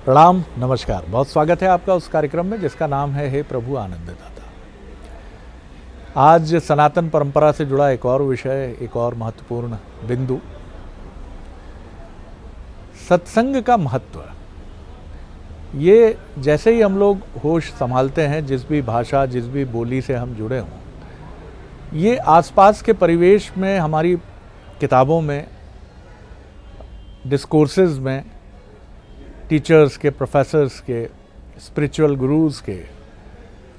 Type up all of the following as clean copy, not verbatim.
प्रणाम, नमस्कार। बहुत स्वागत है आपका उस कार्यक्रम में जिसका नाम है हे प्रभु आनंददाता। आज सनातन परंपरा से जुड़ा एक और विषय, एक और महत्वपूर्ण बिंदु, सत्संग का महत्व। ये जैसे ही हम लोग होश संभालते हैं, जिस भी भाषा, जिस भी बोली से हम जुड़े हों, ये आसपास के परिवेश में, हमारी किताबों में, डिस्कोर्सेज में, टीचर्स के, प्रोफेसर्स के, स्पिरिचुअल गुरुज के,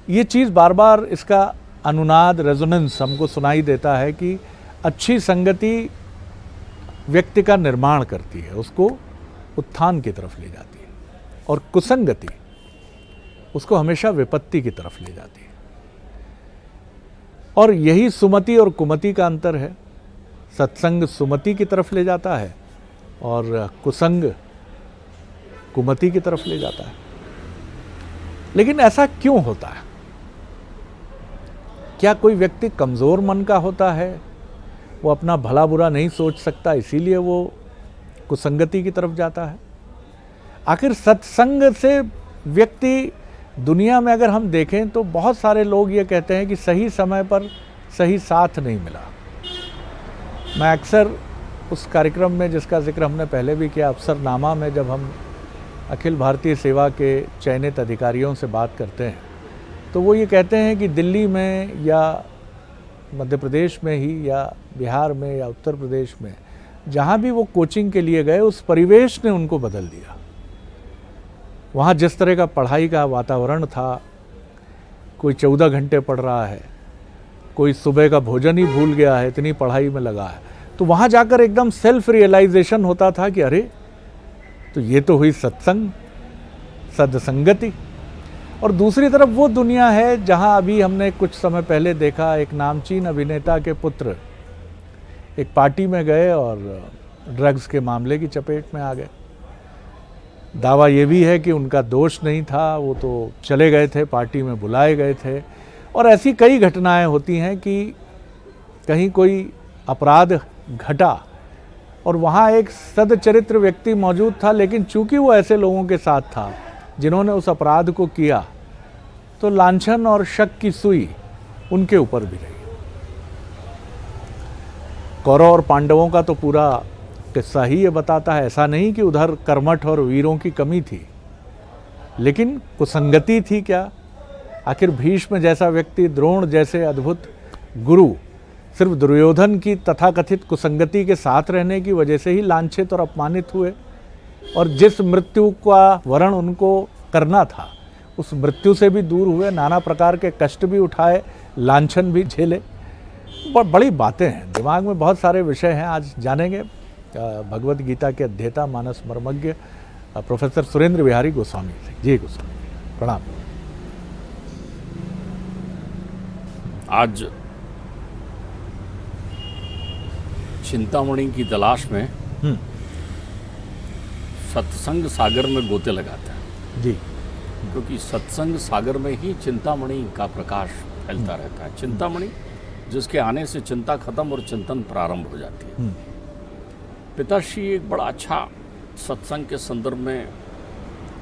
ये चीज़ बार बार इसका अनुनाद, रेजोनेंस हमको सुनाई देता है कि अच्छी संगति व्यक्ति का निर्माण करती है, उसको उत्थान की तरफ ले जाती है, और कुसंगति उसको हमेशा विपत्ति की तरफ ले जाती है। और यही सुमति और कुमति का अंतर है। सत्संग सुमति की तरफ ले जाता है और कुसंग कुमति की तरफ ले जाता है। लेकिन ऐसा क्यों होता है? क्या कोई व्यक्ति कमज़ोर मन का होता है, वो अपना भला बुरा नहीं सोच सकता, इसीलिए वो कुसंगति की तरफ जाता है? आखिर सत्संग से व्यक्ति, दुनिया में अगर हम देखें तो बहुत सारे लोग ये कहते हैं कि सही समय पर सही साथ नहीं मिला। मैं अक्सर उस कार्यक्रम में जिसका जिक्र हमने पहले भी किया, अफसरनामा में, जब हम अखिल भारतीय सेवा के चयनित अधिकारियों से बात करते हैं तो वो ये कहते हैं कि दिल्ली में या मध्य प्रदेश में ही या बिहार में या उत्तर प्रदेश में जहाँ भी वो कोचिंग के लिए गए, उस परिवेश ने उनको बदल दिया। वहाँ जिस तरह का पढ़ाई का वातावरण था, कोई 14 घंटे पढ़ रहा है, कोई सुबह का भोजन ही भूल गया है, इतनी पढ़ाई में लगा है, तो वहाँ जाकर एकदम सेल्फ रियलाइजेशन होता था कि अरे, तो ये तो हुई सत्संग, सदसंगति। और दूसरी तरफ वो दुनिया है जहाँ अभी हमने कुछ समय पहले देखा, एक नामचीन अभिनेता के पुत्र एक पार्टी में गए और ड्रग्स के मामले की चपेट में आ गए। दावा ये भी है कि उनका दोष नहीं था, वो तो चले गए थे, पार्टी में बुलाए गए थे। और ऐसी कई घटनाएं होती हैं कि कहीं कोई अपराध घटा और वहाँ एक सदचरित्र व्यक्ति मौजूद था, लेकिन चूंकि वो ऐसे लोगों के साथ था जिन्होंने उस अपराध को किया, तो लांछन और शक की सुई उनके ऊपर भी रही। कौरव और पांडवों का तो पूरा किस्सा ही ये बताता है। ऐसा नहीं कि उधर कर्मठ और वीरों की कमी थी, लेकिन कुसंगति थी क्या? आखिर भीष्म जैसा व्यक्ति, द्रोण जैसे अद्भुत गुरु, सिर्फ दुर्योधन की तथाकथित कुसंगति के साथ रहने की वजह से ही लांछित और अपमानित हुए, और जिस मृत्यु का वरण उनको करना था उस मृत्यु से भी दूर हुए, नाना प्रकार के कष्ट भी उठाए, लांछन भी झेले। बड़ी बातें हैं, दिमाग में बहुत सारे विषय हैं। आज जानेंगे भगवत गीता के अध्येता, मानस मर्मज्ञ प्रोफेसर सुरेंद्र बिहारी गोस्वामी से। जी गोस्वामी, प्रणाम। आज चिंतामणि की तलाश में सत्संग सागर में गोते लगाते हैं जी, क्योंकि सत्संग सागर में ही चिंतामणि का प्रकाश फैलता रहता है। चिंतामणि जिसके आने से चिंता खत्म और चिंतन प्रारंभ हो जाती है। पिताश्री एक बड़ा अच्छा सत्संग के संदर्भ में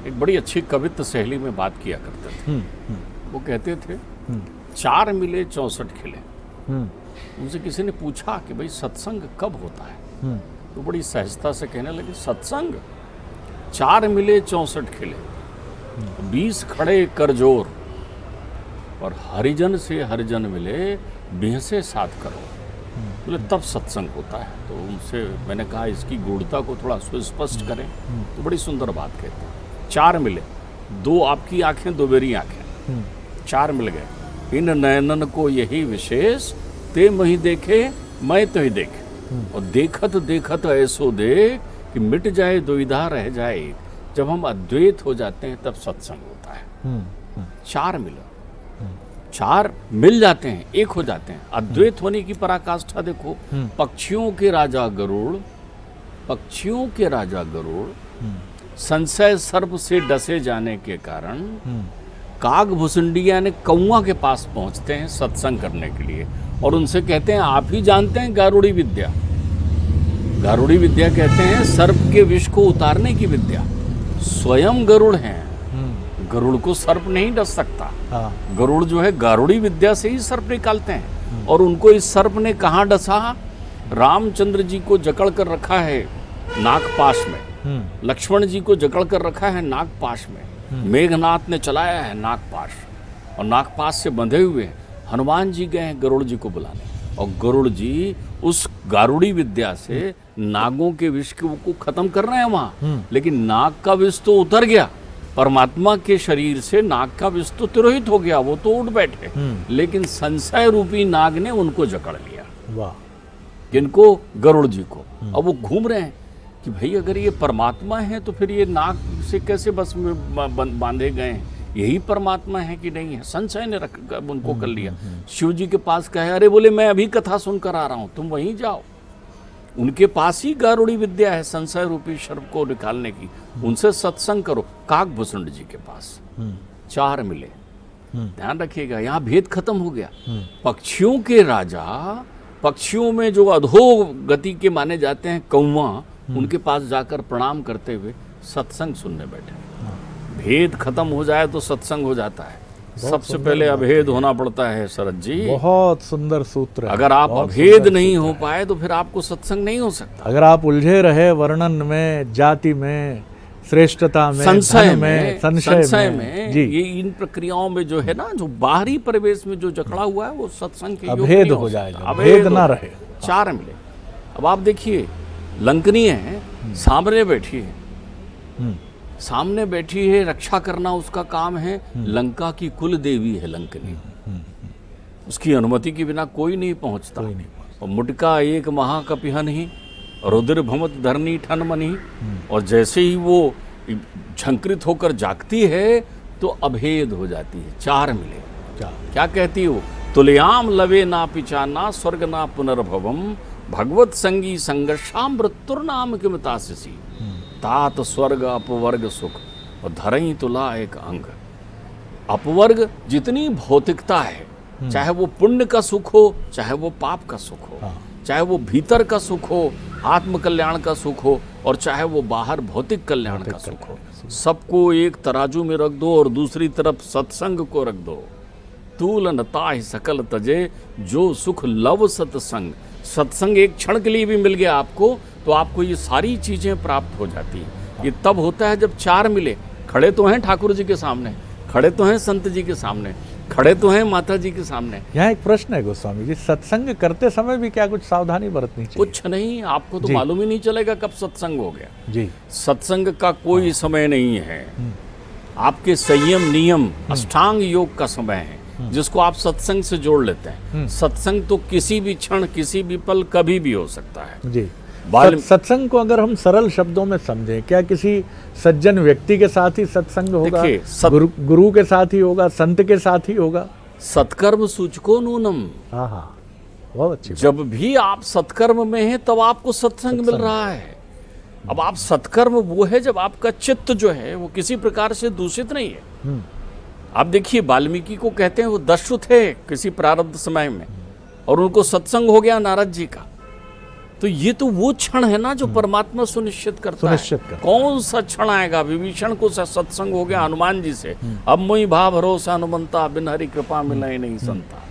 एक बड़ी अच्छी कवित्त शैली में बात किया करते थे। वो कहते थे, 4 मिले 64 खिले। उनसे किसी ने पूछा कि भाई सत्संग कब होता है? तो बड़ी सहजता से कहने लगे, सत्संग 4 मिले 64 खिले, 20 खड़े कर जोर, और हरिजन से हरिजन मिले, 20 साथ करो। बोले तब सत्संग होता है। तो उनसे मैंने कहा इसकी गूढ़ता को थोड़ा सुस्पष्ट करें। तो बड़ी सुंदर बात कहते हैं, 4 मिले, 2 आपकी आंखें, 2 मेरी आंखें, 4 मिल गए। इन नयनन को यही विशेष, ते मही देखे मैं तो ही देखे, और देखत देखत ऐसो दे कि मिट जाए दुविधा रह जाए। जब हम अद्वैत हो जाते हैं तब सत्संग होता है। 4 मिलो, 4 मिल जाते हैं, एक हो जाते हैं। अद्वैत होने की पराकाष्ठा देखो। पक्षियों के राजा गरुड़, पक्षियों के राजा गरुड़ संशय सर्प से डसे जाने के कारण काग भुसुंडिया ने कौआ के पास पहुंचते हैं सत्संग करने के लिए, और उनसे कहते हैं आप ही जानते हैं गारुड़ी विद्या। गारुड़ी विद्या कहते हैं सर्प के विष को उतारने की विद्या। स्वयं गरुड़ हैं। हम्म, गरुड़ को सर्प नहीं डस सकता। हाँ, गरुड़ जो है गारुड़ी विद्या से ही सर्प निकालते हैं। और उनको इस सर्प ने कहाँ डसा? रामचंद्र जी को जकड़ कर रखा है नागपाश में, लक्ष्मण जी को जकड़ कर रखा है नागपाश में, मेघनाथ ने चलाया है नागपाश, और नागपाश से बंधे हुए हनुमान जी गए हैं गरुड़ जी को बुलाने, और गरुड़ जी उस गारुड़ी विद्या से नागों के विष को खत्म कर रहे हैं वहां। लेकिन नाग का विष तो उतर गया, परमात्मा के शरीर से नाग का विष तो तिरोहित हो गया, वो तो उठ बैठे, लेकिन संशय रूपी नाग ने उनको जकड़ लिया। वाह, किनको? गरुड़ जी को। अब वो घूम रहे हैं कि भाई अगर ये परमात्मा है तो फिर ये नाग से कैसे बस में बांधे गए हैं, यही परमात्मा है कि नहीं है? संशय ने रख उनको कर लिया। शिव जी के पास कहे, अरे बोले मैं अभी कथा सुनकर आ रहा हूं, तुम वहीं जाओ। उनके पास ही गारुड़ी विद्या है संशय रूपी सर्प को निकालने की, उनसे सत्संग करो। काकभूषण जी के पास 4 मिले। ध्यान रखिएगा, यहाँ भेद खत्म हो गया। पक्षियों के राजा, पक्षियों में जो अधो गति के माने जाते हैं कौवा, उनके पास जाकर प्रणाम करते हुए सत्संग सुनने बैठे। भेद खत्म हो जाए तो सत्संग हो जाता है। सबसे पहले अभेद होना पड़ता है शरद जी। बहुत सुंदर सूत्र है। अगर आप अभेद नहीं हो पाए तो फिर आपको सत्संग नहीं हो सकता। अगर आप उलझे रहे वर्णन में, जाति में, श्रेष्ठता में, संशय में, संशय में जी, ये इन प्रक्रियाओं में जो है ना, जो बाहरी परिवेश में जो जकड़ा हुआ है वो सत्संग के योग अभेद नहीं हो सकता। जाएगा, अभेद ना रहे। 4 मिले। अब आप देखिए, लंकनी है, सामने बैठी है, सामने बैठी है, रक्षा करना उसका काम है। लंका की कुल देवी है लंकनी, उसकी अनुमति के बिना कोई नहीं पहुंचता। और मुटका एक महाकपिहन ही, रुद्र भमत धरनी ठन मनी। और जैसे ही वो झंकृत होकर जागती है तो अभेद हो जाती है। 4 मिले। क्या कहती हो? तुलयाम लवे ना पिचाना स्वर्ग ना पुनर्भवम भगवत संगी संगर्षाम मृत्युर्नाम किमतासी तात स्वर्ग अपवर्ग सुख और धरई तुला एक अंग। अपवर्ग जितनी भौतिकता है, चाहे वो पुण्य का सुख हो, चाहे वो पाप का सुख हो, चाहे वो भीतर का सुख हो, आत्म कल्याण का सुख हो, और चाहे वो बाहर भौतिक कल्याण का सुख हो, सबको एक तराजू में रख दो और दूसरी तरफ सत्संग को रख दो। तूलन ताहि सकल तजे जो सुख लव सत्संग। सत्संग एक क्षण के लिए भी मिल गया आपको तो आपको ये सारी चीजें प्राप्त हो जाती हैं। ये तब होता है जब 4 मिले। खड़े तो हैं ठाकुर जी के सामने, खड़े तो हैं संत जी के सामने, खड़े तो हैं माता जी के सामने। यहाँ एक प्रश्न है गोस्वामी जी, सत्संग करते समय भी क्या कुछ सावधानी बरतनी चाहिए? कुछ नहीं, आपको तो मालूम ही नहीं चलेगा कब सत्संग हो गया जी। सत्संग का कोई समय नहीं है। आपके संयम नियम अष्टांग योग का समय है, जिसको आप सत्संग से जोड़ लेते हैं। सत्संग तो किसी भी क्षण, किसी भी पल, कभी भी हो सकता है जी। सत्संग को अगर हम सरल शब्दों में समझें, क्या किसी सज्जन व्यक्ति के साथ ही सत्संग होगा? गुरु के साथ ही होगा? संत के साथ ही होगा? सत्कर्म सूचको नूनम। हाँ, बहुत अच्छी। जब भी आप सत्कर्म में हैं तब आपको सत्संग मिल रहा है। अब आप सत्कर्म वो है जब आपका चित्त जो है वो किसी प्रकार से दूषित नहीं है। आप देखिए, वाल्मीकि को कहते हैं वो दस्यु थे किसी प्रारब्ध समय में, और उनको सत्संग हो गया नारद जी का। तो ये तो वो क्षण है ना जो परमात्मा सुनिश्चित करता है। कौन सा क्षण आएगा? विभीषण को सत्संग हो गया हनुमान जी से, अब मोहि भाव भरोसा हनुमंता बिन हरि कृपा मिलय नहीं संता।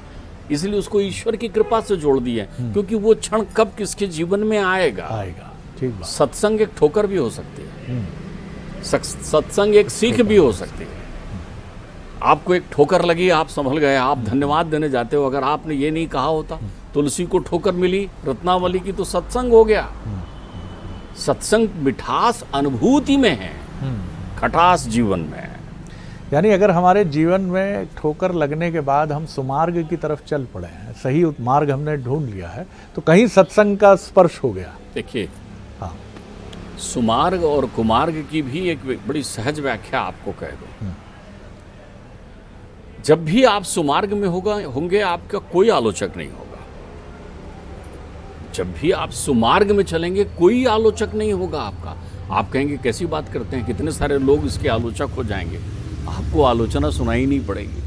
इसलिए उसको ईश्वर की कृपा से जोड़ दिया, क्योंकि वो क्षण कब किसके जीवन में आएगा। ठीक। सत्संग एक ठोकर भी हो सकती है, सत्संग एक सीख भी हो सकती है। आपको एक ठोकर लगी, आप संभल गए, आप धन्यवाद देने जाते हो। अगर आपने ये नहीं कहा होता, तुलसी को ठोकर मिली रत्नावली की, तो सत्संग हो गया। सत्संग मिठास अनुभूति में है, खटास जीवन में है। यानी अगर हमारे जीवन में ठोकर लगने के बाद हम सुमार्ग की तरफ चल पड़े हैं, सही मार्ग हमने ढूंढ लिया है, तो कहीं सत्संग का स्पर्श हो गया। देखिए, सुमार्ग और कुमार्ग की भी एक बड़ी सहज व्याख्या आपको कह दो। जब भी आप सुमार्ग में होंगे आपका कोई आलोचक नहीं होगा। जब भी आप सुमार्ग में चलेंगे कोई आलोचक नहीं होगा आपका। आप कहेंगे कैसी बात करते हैं, कितने सारे लोग इसके आलोचक हो जाएंगे। आपको आलोचना सुनाई नहीं पड़ेगी,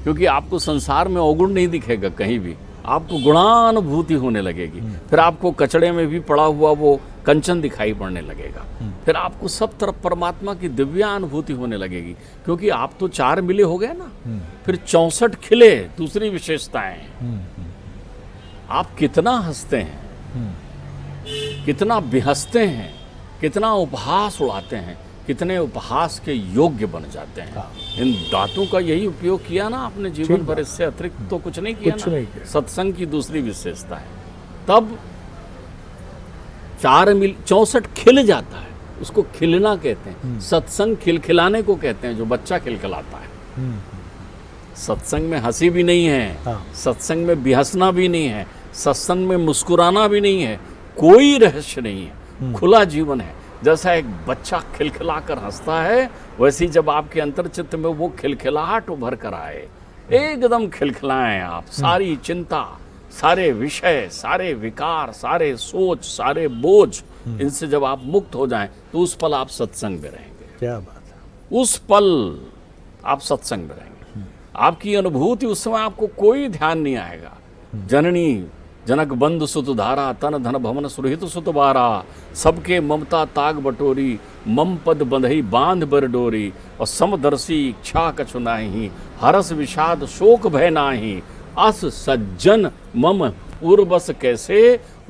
क्योंकि आपको संसार में अवगुण नहीं दिखेगा कहीं भी, आपको गुणानुभूति होने लगेगी। फिर आपको कचड़े में भी पड़ा हुआ वो कंचन दिखाई पड़ने लगेगा, फिर आपको सब तरफ परमात्मा की दिव्यानुभूति होने लगेगी, क्योंकि आप तो 4 मिले हो गए ना, फिर 64 खिले दूसरी विशेषताएं। आप कितना हंसते हैं, कितना बेहंसते हैं, कितना उपहास उड़ाते हैं, कितने उपहास के योग्य बन जाते हैं। इन दांतों का यही उपयोग किया ना आपने जीवन भर, इससे अतिरिक्त तो कुछ नहीं किया ना। सत्संग की दूसरी विशेषता है, तब 64 खिल जाता है, उसको खिलना कहते हैं। सत्संग खिलखिलाने को कहते हैं, जो बच्चा खिलखिलाता है। सत्संग में हंसी भी नहीं है, सत्संग में बेहंसना भी नहीं है, सत्संग में मुस्कुराना भी नहीं है, कोई रहस्य नहीं है, खुला जीवन है। जैसा एक बच्चा खिलखिला कर हंसता है, वैसी जब आपके अंतर्चित्त में वो खिलखिलाहट उभर कर आए, एकदम खिलखिलाएं आप। सारी चिंता, सारे विषय, सारे विकार, सारे सोच, सारे बोझ, इनसे जब आप मुक्त हो जाएं, तो उस पल आप सत्संग में रहेंगे। क्या बात है। उस पल आप सत्संग में रहेंगे। आपकी अनुभूति उस समय आपको कोई ध्यान नहीं आएगा। जननी जनक बंधु सुत धारा, तन धन भवन सुरहित सुत बारा, सबके ममता ताग बटोरी, मम पद बंधई बांध बर डोरी, और समदर्शी इच्छा कछु नाही, हरस विषाद शोक भय नाही, अस सज्जन मम उर्वस कैसे,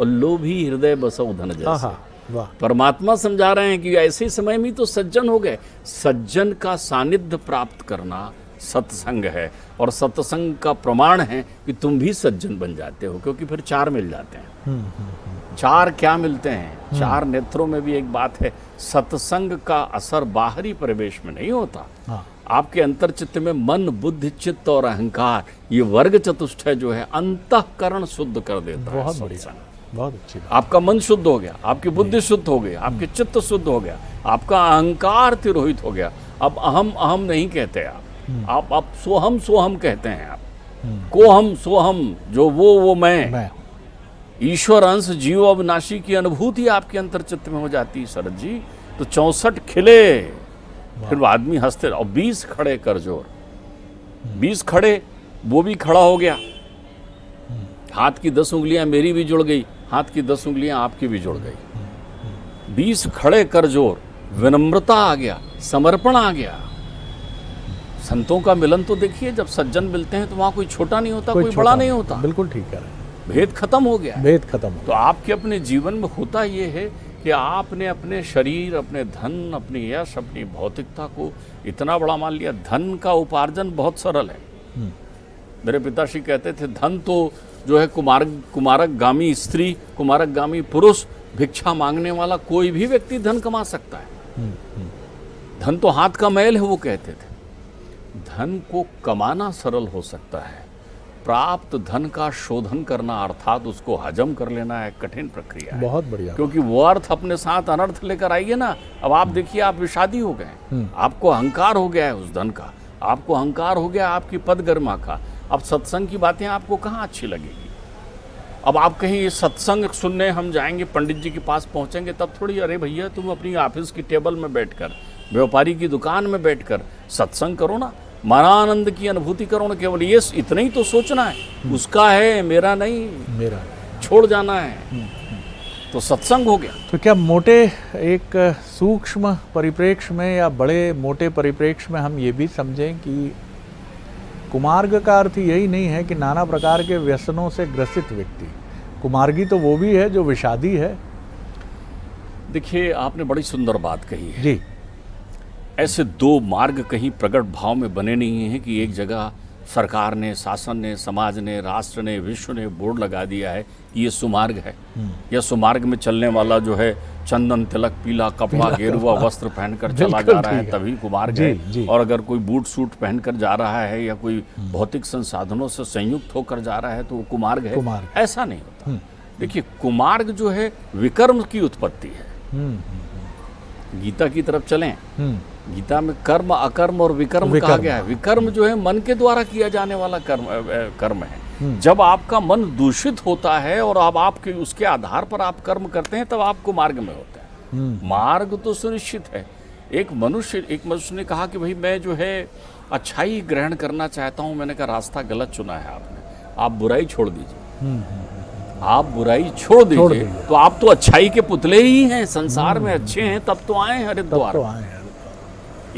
और लोभी हृदय बसौ धन जैसे। परमात्मा समझा रहे हैं कि ऐसे समय में तो सज्जन हो गए। सज्जन का सानिध्य प्राप्त करना सत्संग है, और सत्संग का प्रमाण है कि तुम भी सज्जन बन जाते हो, क्योंकि फिर 4 मिल जाते हैं। 4 क्या मिलते हैं? 4 नेत्रों में भी एक बात है, सत्संग का असर बाहरी परिवेश में नहीं होता। आपके अंतर्चित्त में मन, बुद्धि, चित्त और अहंकार, ये वर्ग चतुष्टय जो है, अंतःकरण शुद्ध कर देता है। बहुत बढ़िया, बहुत अच्छी बात। आपका मन शुद्ध हो गया, आपकी बुद्धि शुद्ध हो गई, आपके चित्त शुद्ध हो गया, आपका अहंकार तिरोहित हो गया। अब अहम अहम नहीं कहते आप सोहम सोहम कहते हैं। आप को हम सोहम, जो वो मैं। ईश्वर अंश जीव अविनाशी की अनुभूति आपके अंतर्चित्त में हो जाती है शरद जी। तो 64 खिले, फिर आदमी हंसते, और 20 खड़े कर जोर। 20 खड़े, वो भी खड़ा हो गया। हाथ की 10 उंगलियां मेरी भी जुड़ गई, हाथ की 10 उंगलियां आपकी भी जुड़ गई। 20 खड़े कर जोर, विनम्रता आ गया, समर्पण आ गया। संतों का मिलन तो देखिए, जब सज्जन मिलते हैं तो वहां कोई छोटा नहीं होता, कोई बड़ा नहीं होता। बिल्कुल ठीक कह रहे हैं। भेद खत्म हो गया, भेद खत्म हो। तो आपके अपने जीवन में होता ये है कि आपने अपने शरीर, अपने धन, अपनी यश, अपनी भौतिकता को इतना बड़ा मान लिया। धन का उपार्जन बहुत सरल है। मेरे पिताश्री कहते थे, धन तो जो है कुमारकगामी स्त्री, कुमारकगामी पुरुष, भिक्षा मांगने वाला कोई भी व्यक्ति धन कमा सकता है। धन तो हाथ का मैल है, वो कहते थे। धन को कमाना सरल हो सकता है, प्राप्त धन का शोधन करना, अर्थात उसको हजम कर लेना एक कठिन प्रक्रिया है। बहुत बढ़िया। क्योंकि वो अर्थ अपने साथ अनर्थ लेकर आइए ना। अब आप देखिए, आप विषादी हो गए, आपको अहंकार हो गया है उस धन का, आपको अहंकार हो गया आपकी पद गरिमा का। अब सत्संग की बातें आपको कहाँ अच्छी लगेगी? अब आप कहीं ये सत्संग सुनने हम जाएंगे, पंडित जी के पास पहुंचेंगे, तब थोड़ी, अरे भैया तुम अपनी ऑफिस की टेबल में बैठकर, व्यापारी की दुकान में बैठकर सत्संग करो ना, मनानंद की अनुभूति करो ना। केवल ये इतना ही तो सोचना है, उसका है, मेरा नहीं, मेरा छोड़ जाना है, तो सत्संग हो गया। तो क्या मोटे एक सूक्ष्म परिप्रेक्ष्य में या बड़े मोटे परिप्रेक्ष्य में हम ये भी समझें कि कुमार्ग का अर्थ यही नहीं है कि नाना प्रकार के व्यसनों से ग्रसित व्यक्ति, कुमार्गी तो वो भी है जो विषादी है। देखिए, आपने बड़ी सुंदर बात कही है जी। ऐसे 2 मार्ग कहीं प्रकट भाव में बने नहीं हैं कि एक जगह सरकार ने, शासन ने, समाज ने, राष्ट्र ने, विश्व ने बोर्ड लगा दिया है कि ये सुमार्ग है, या सुमार्ग में चलने वाला जो है चंदन तिलक, पीला कपड़ा, गेरुआ वस्त्र पहनकर चला जा रहा है तभी कुमार्ग है। और अगर कोई बूट सूट पहनकर जा रहा है या कोई भौतिक संसाधनों से संयुक्त होकर जा रहा है तो वो कुमार्ग है। ऐसा नहीं होता। देखिए, कुमार्ग जो है विकर्म की उत्पत्ति है। गीता की तरफ चलें, गीता में कर्म, अकर्म और विकर्म कहा गया है। विकर्म जो है मन के द्वारा किया जाने वाला कर्म है। जब आपका मन दूषित होता है और अब आपके उसके आधार पर आप कर्म करते हैं, तब आपको मार्ग में होते हैं। मार्ग तो सुनिश्चित है। एक मनुष्य ने कहा कि भाई मैं जो है अच्छाई ग्रहण करना चाहता हूं। मैंने कहा रास्ता गलत चुना है आपने, आप बुराई छोड़ दीजिए। आप बुराई छोड़ दीजिए दीजिए। तो आप तो अच्छाई के पुतले ही हैं, संसार में अच्छे हैं, तब तो आए हैं तब हरिद्वार। तो आए हैं।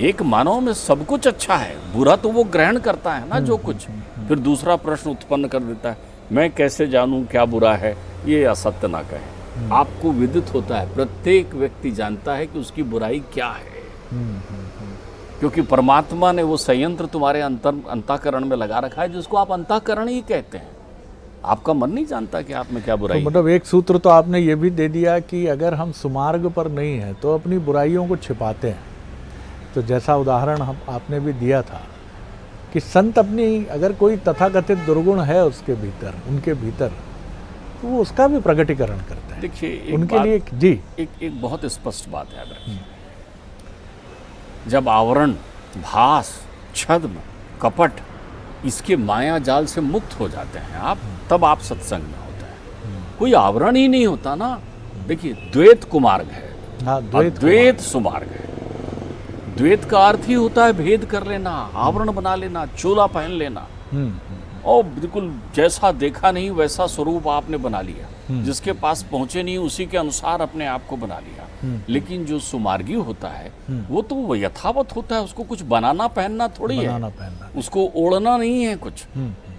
एक मानव में सब कुछ अच्छा है, बुरा तो वो ग्रहण करता है ना जो कुछ। फिर दूसरा प्रश्न उत्पन्न कर देता है, मैं कैसे जानूं क्या बुरा है? ये असत्य ना कहें। आपको विदित होता है, प्रत्येक व्यक्ति जानता है कि उसकी बुराई क्या है, क्योंकि परमात्मा ने वो संयंत्र तुम्हारे अंतःकरण में लगा रखा है, जिसको आप अंतःकरण ही कहते हैं। आपका मन नहीं जानता कि आप में क्या बुराई तो मतलब एक सूत्र तो आपने ये भी दे दिया कि अगर हम सुमार्ग पर नहीं हैं तो अपनी बुराइयों को छिपाते हैं। तो जैसा उदाहरण आपने भी दिया था कि संत अपनी, अगर कोई तथाकथित दुर्गुण है उसके भीतर, उनके भीतर, तो वो उसका भी प्रकटीकरण करते हैं। देखिए उनके लिए जी एक बहुत स्पष्ट बात याद रखिए, जब आवरण, भास, छद्म, कपट इसके माया जाल से मुक्त हो जाते हैं आप, तब आप सत्संग में होते हैं। कोई आवरण ही नहीं होता ना। देखिए द्वैत कुमार्ग है, हाँ, द्वैत सुमार्ग है। द्वैत का अर्थ ही होता है भेद कर लेना, आवरण बना लेना, चोला पहन लेना, और बिल्कुल जैसा देखा नहीं वैसा स्वरूप आपने बना लिया, जिसके पास पहुंचे नहीं उसी के अनुसार अपने आप को बना लिया। लेकिन जो सुमार्गी होता है वो तो वो यथावत होता है, उसको कुछ बनाना पहनना थोड़ी है, उसको ओढ़ना नहीं है कुछ,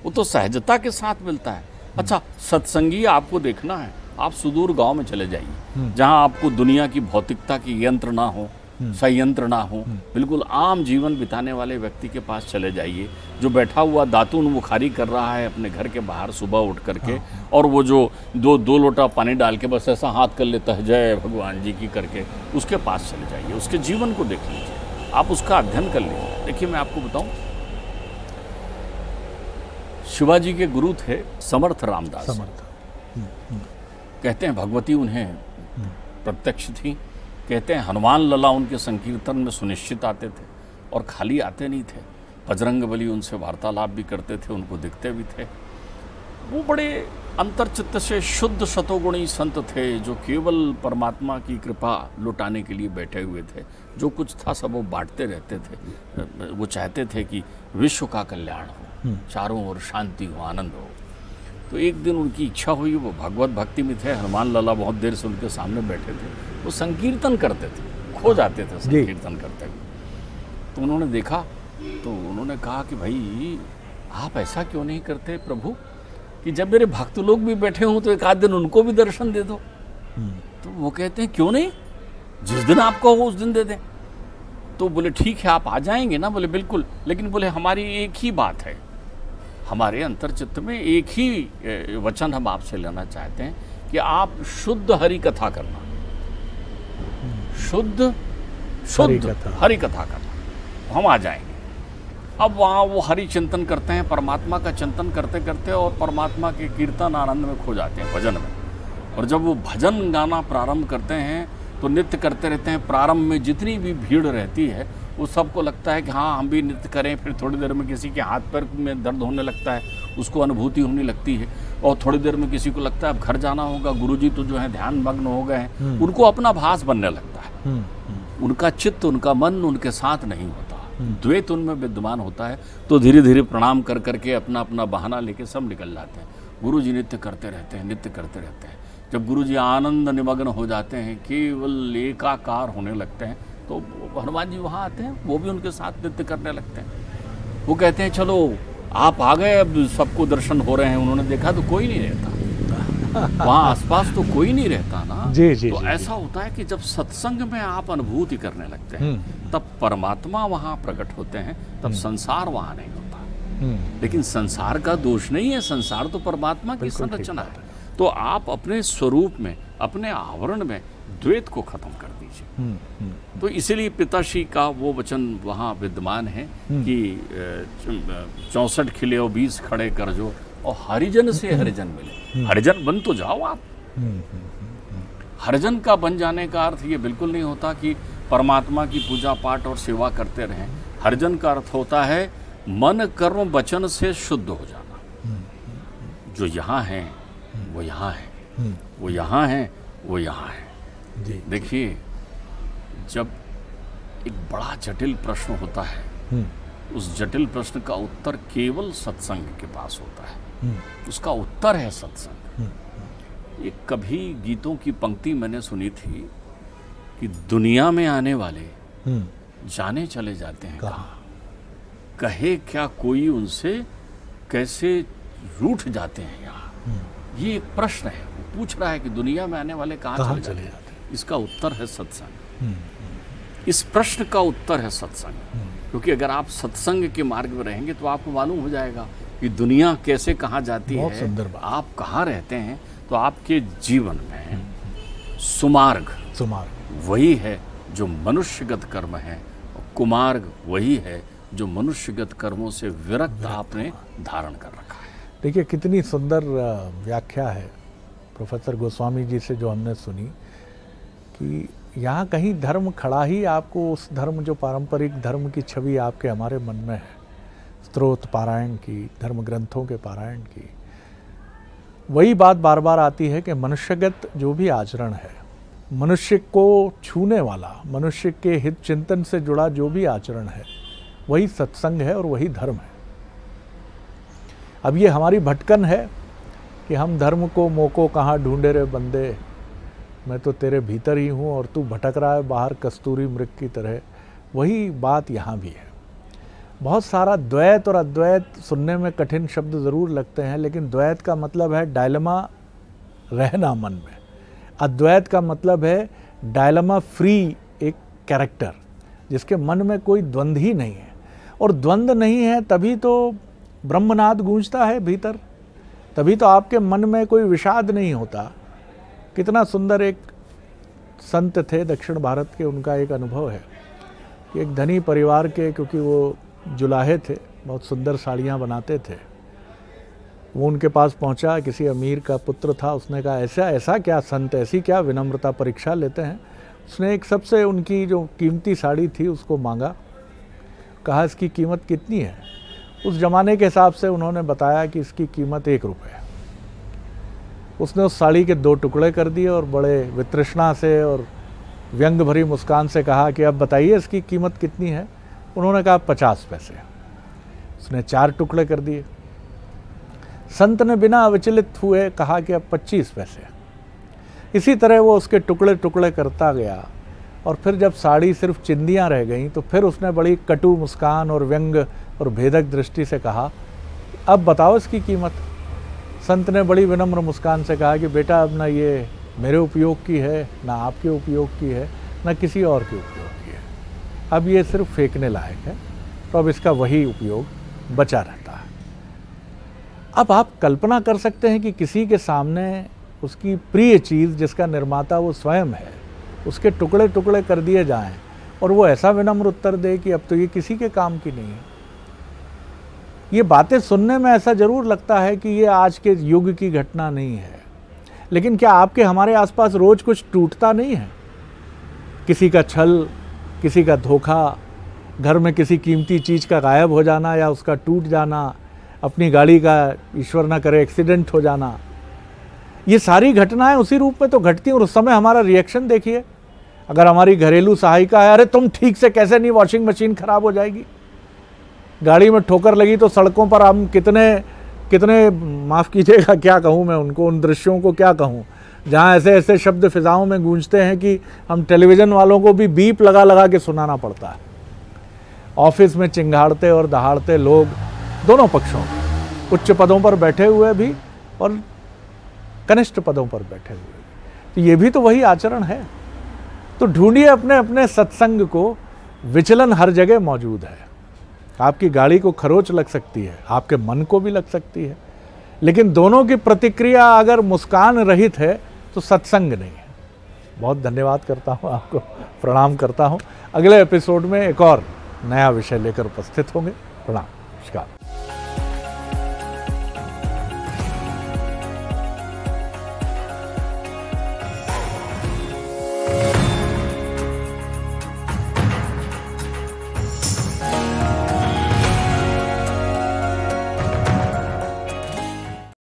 वो तो सहजता के साथ मिलता है। अच्छा, सत्संगी आपको देखना है, आप सुदूर गांव में चले जाइए, जहां आपको दुनिया की भौतिकता की यंत्र ना हो, संयंत्र ना हो, बिल्कुल आम जीवन बिताने वाले व्यक्ति के पास चले जाइए, जो बैठा हुआ दातून बुखारी कर रहा है अपने घर के बाहर सुबह उठ करके, और वो जो दो लोटा पानी डाल के बस ऐसा हाथ कर लेता है जय भगवान जी की करके, उसके पास चले जाइए, उसके जीवन को देख लीजिए, आप उसका अध्ययन कर लीजिए। देखिए मैं आपको बताऊं, शिवाजी के गुरु थे समर्थ रामदास। कहते हैं भगवती उन्हें प्रत्यक्ष थी, कहते हैं हनुमान लला उनके संकीर्तन में सुनिश्चित आते थे, और खाली आते नहीं थे, बजरंग बली उनसे वार्तालाप भी करते थे, उनको दिखते भी थे। वो बड़े अंतर्चित्त से शुद्ध शतोगुणी संत थे, जो केवल परमात्मा की कृपा लुटाने के लिए बैठे हुए थे। जो कुछ था सब वो बांटते रहते थे। वो चाहते थे कि विश्व का कल्याण हो, चारों ओर शांति हो, आनंद हो। तो एक दिन उनकी इच्छा हुई, वो भगवत भक्ति में थे, हनुमान लाला बहुत देर से उनके सामने बैठे थे, वो संकीर्तन करते थे, खो जाते थे संकीर्तन करते हुए। तो उन्होंने देखा, तो उन्होंने कहा कि भाई आप ऐसा क्यों नहीं करते प्रभु, कि जब मेरे भक्त लोग भी बैठे हों तो एक आध दिन उनको भी दर्शन दे दो। तो वो कहते हैं क्यों नहीं, जिस दिन आपको हो उस दिन दे दें। तो बोले ठीक है आप आ जाएंगे ना? बोले बिल्कुल, लेकिन बोले हमारी एक ही बात है, हमारे अंतर्चित्त में एक ही वचन हम आपसे लेना चाहते हैं कि आप शुद्ध हरि कथा करना, शुद्ध हरि कथा करना, हम आ जाएंगे। अब वहाँ वो हरि चिंतन करते हैं, परमात्मा का चिंतन करते करते, और परमात्मा के कीर्तन आनंद में खो जाते हैं, भजन में। और जब वो भजन गाना प्रारंभ करते हैं तो नृत्य करते रहते हैं। प्रारंभ में जितनी भी भीड़ रहती है वो सबको लगता है कि हाँ हम भी नृत्य करें। फिर थोड़ी देर में किसी के हाथ पैर में दर्द होने लगता है, उसको अनुभूति होने लगती है, और थोड़ी देर में किसी को लगता है अब घर जाना होगा, गुरुजी तो जो है ध्यान मग्न हो गए हैं, उनको अपना भास बनने लगता है। उनका चित्त, उनका मन उनके साथ नहीं होता, द्वैत उनमें विद्यमान होता है। तो धीरे धीरे प्रणाम कर करके अपना अपना बहाना लेके सब निकल जाते हैं। गुरुजी नृत्य करते रहते हैं, नृत्य करते रहते हैं। जब गुरुजी आनंद निमग्न हो जाते हैं, केवल एकाकार होने लगते हैं, तो हनुमान जी वहाँ आते हैं, वो भी उनके साथ नृत्य करने लगते हैं। वो कहते हैं चलो आप आ गए, अब सबको दर्शन हो रहे हैं। उन्होंने देखा तो कोई नहीं रहता वहाँ आसपास, तो कोई नहीं रहता ना। जी, जी, तो जी, ऐसा होता है कि जब सत्संग में आप अनुभूति करने लगते हैं, तब परमात्मा वहाँ प्रकट होते हैं, तब संसार वहाँ नहीं होता। लेकिन संसार का दोष नहीं है, संसार तो परमात्मा की संरचना है। तो आप अपने स्वरूप में, अपने आवरण में द्वैत को खत्म कर दीजिए। तो इसीलिए पिताश्री का वो वचन वहाँ विद्यमान है कि 64 खिले और 20 खड़े कर जो, और हरिजन से हरिजन मिले। हरिजन बन तो जाओ आप। हरिजन का बन जाने का अर्थ ये बिल्कुल नहीं होता कि परमात्मा की पूजा पाठ और सेवा करते रहें। हरिजन का अर्थ होता है मन कर्म वचन से शुद्ध हो जाना। जो यहाँ है वो यहाँ है, वो यहाँ है वो यहाँ है। देखिए, जब एक बड़ा जटिल प्रश्न होता है, उस जटिल प्रश्न का उत्तर केवल सत्संग के पास होता है। उसका उत्तर है सत्संग। ये कभी गीतों की पंक्ति मैंने सुनी थी कि दुनिया में आने वाले जाने चले जाते हैं कहाँ, कहे क्या कोई उनसे, कैसे रूठ जाते हैं यहाँ। ये एक प्रश्न है, वो पूछ रहा है कि दुनिया में आने वाले कहाँ चले जाते हैं। इसका उत्तर है सत्संग। इस प्रश्न का उत्तर है सत्संग, क्योंकि अगर आप सत्संग के मार्ग में रहेंगे तो आपको मालूम हो जाएगा कि दुनिया कैसे कहाँ जाती है, आप कहाँ रहते हैं। तो आपके जीवन में सुमार्ग वही है जो मनुष्यगत कर्म है, और कुमार्ग वही है जो मनुष्यगत कर्मों से विरक्त आपने धारण कर रखा है। देखिए कितनी सुंदर व्याख्या है प्रोफेसर गोस्वामी जी से जो हमने सुनी, कि यहाँ कहीं धर्म खड़ा ही आपको उस धर्म जो पारंपरिक धर्म की छवि आपके हमारे मन में है, स्तोत्र पारायण की, धर्म ग्रंथों के पारायण की, वही बात बार बार आती है कि मनुष्यगत जो भी आचरण है, मनुष्य को छूने वाला, मनुष्य के हित चिंतन से जुड़ा जो भी आचरण है, वही सत्संग है और वही धर्म है। अब ये हमारी भटकन है कि हम धर्म को मोको कहाँ ढूंढे रे बंदे, मैं तो तेरे भीतर ही हूँ और तू भटक रहा है बाहर कस्तूरी मृग की तरह। वही बात यहाँ भी है। बहुत सारा द्वैत और अद्वैत सुनने में कठिन शब्द ज़रूर लगते हैं, लेकिन द्वैत का मतलब है डायलमा रहना मन में, अद्वैत का मतलब है डायलमा फ्री एक कैरेक्टर जिसके मन में कोई द्वंद्व ही नहीं है। और द्वंद्व नहीं है तभी तो ब्रह्मनाद गूंजता है भीतर, तभी तो आपके मन में कोई विषाद नहीं होता। कितना सुंदर एक संत थे दक्षिण भारत के, उनका एक अनुभव है कि एक धनी परिवार के, क्योंकि वो जुलाहे थे, बहुत सुंदर साड़ियाँ बनाते थे, वो उनके पास पहुंचा, किसी अमीर का पुत्र था, उसने कहा ऐसा क्या संत, ऐसी क्या विनम्रता परीक्षा लेते हैं। उसने एक सबसे उनकी जो कीमती साड़ी थी उसको मांगा, कहा इसकी कीमत कितनी है। उस ज़माने के हिसाब से उन्होंने बताया कि इसकी कीमत 1 रुपये। उसने उस साड़ी के 2 टुकड़े कर दिए और बड़े वितृष्णा से और व्यंग भरी मुस्कान से कहा कि अब बताइए इसकी कीमत कितनी है। उन्होंने कहा 50 पैसे। उसने 4 टुकड़े कर दिए। संत ने बिना अविचलित हुए कहा कि अब 25 पैसे। इसी तरह वो उसके टुकड़े टुकड़े करता गया, और फिर जब साड़ी सिर्फ चिंदियाँ रह गईं तो फिर उसने बड़ी कटु मुस्कान और व्यंग और भेदक दृष्टि से कहा अब बताओ इसकी कीमत। संत ने बड़ी विनम्र मुस्कान से कहा कि बेटा अब ना ये मेरे उपयोग की है, ना आपके उपयोग की है, ना किसी और के उपयोग की है, अब ये सिर्फ फेंकने लायक है, तो अब इसका वही उपयोग बचा रहता है। अब आप कल्पना कर सकते हैं कि किसी के सामने उसकी प्रिय चीज़ जिसका निर्माता वो स्वयं है, उसके टुकड़े टुकड़े कर दिए जाएं और वो ऐसा विनम्र उत्तर दे कि अब तो ये किसी के काम की नहीं है। ये बातें सुनने में ऐसा ज़रूर लगता है कि ये आज के युग की घटना नहीं है, लेकिन क्या आपके हमारे आसपास रोज़ कुछ टूटता नहीं है? किसी का छल, किसी का धोखा, घर में किसी कीमती चीज़ का गायब हो जाना या उसका टूट जाना, अपनी गाड़ी का ईश्वर ना करे एक्सीडेंट हो जाना, ये सारी घटनाएं उसी रूप में तो घटती हैं। और उस समय हमारा रिएक्शन देखिए। अगर हमारी घरेलू सहायिका है, अरे तुम ठीक से कैसे नहीं, वॉशिंग मशीन खराब हो जाएगी। गाड़ी में ठोकर लगी तो सड़कों पर हम कितने माफ़ कीजिएगा क्या कहूँ मैं उनको, उन दृश्यों को क्या कहूँ, जहाँ ऐसे ऐसे शब्द फिजाओं में गूंजते हैं कि हम टेलीविज़न वालों को भी बीप लगा लगा के सुनाना पड़ता है। ऑफिस में चिंगाड़ते और दहाड़ते लोग, दोनों पक्षों, उच्च पदों पर बैठे हुए भी और कनिष्ठ पदों पर बैठे हुए, तो ये भी तो वही आचरण है। तो ढूंढिए अपने अपने सत्संग को। विचलन हर जगह मौजूद है। आपकी गाड़ी को खरोच लग सकती है, आपके मन को भी लग सकती है, लेकिन दोनों की प्रतिक्रिया अगर मुस्कान रहित है तो सत्संग नहीं है। बहुत धन्यवाद करता हूँ आपको, प्रणाम करता हूँ। अगले एपिसोड में एक और नया विषय लेकर उपस्थित होंगे। प्रणाम, नमस्कार।